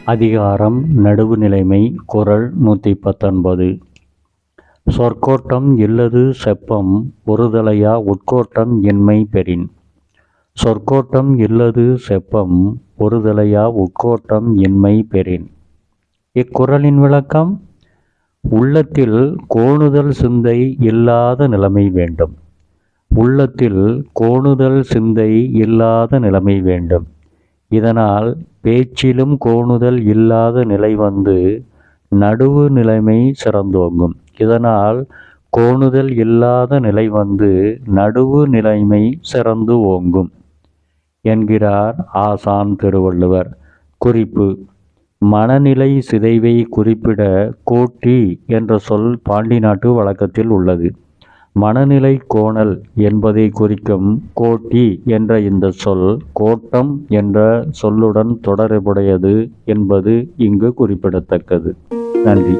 அதிகாரம் நடுவுநிலைமை. குறள் 119. சொற்கோட்டம் இல்லது செப்பம் ஒருதலையா உட்கோட்டம் இன்மை பெறின். சொற்கோட்டம் இல்லது செப்பம் ஒருதலையா உட்கோட்டம் இன்மை பெறின். இக்குறளின் விளக்கம்: உள்ளத்தில் கோணுதல் சிந்தை இல்லாத நிலைமை வேண்டும். உள்ளத்தில் கோணுதல் சிந்தை இல்லாத நிலைமை வேண்டும். இதனால் பேச்சிலும் கோணுதல் இல்லாத நிலை வந்து நடுவு நிலைமை சிறந்தோங்கும். இதனால் கோணுதல் இல்லாத நிலை வந்து நடுவு நிலைமை சிறந்து ஓங்கும் என்கிறார் ஆசான் திருவள்ளுவர். குறிப்பு: மனநிலை சிதைவை குறிப்பிட கோட்டி என்ற சொல் பாண்டி நாட்டு வழக்கத்தில் உள்ளது. மனநிலை கோணல் என்பதை குறிக்கும் கோட்டி என்ற இந்த சொல் கோட்டம் என்ற சொல்லுடன் தொடர்புடையது என்பது இங்கு குறிப்பிடத்தக்கது. நன்றி.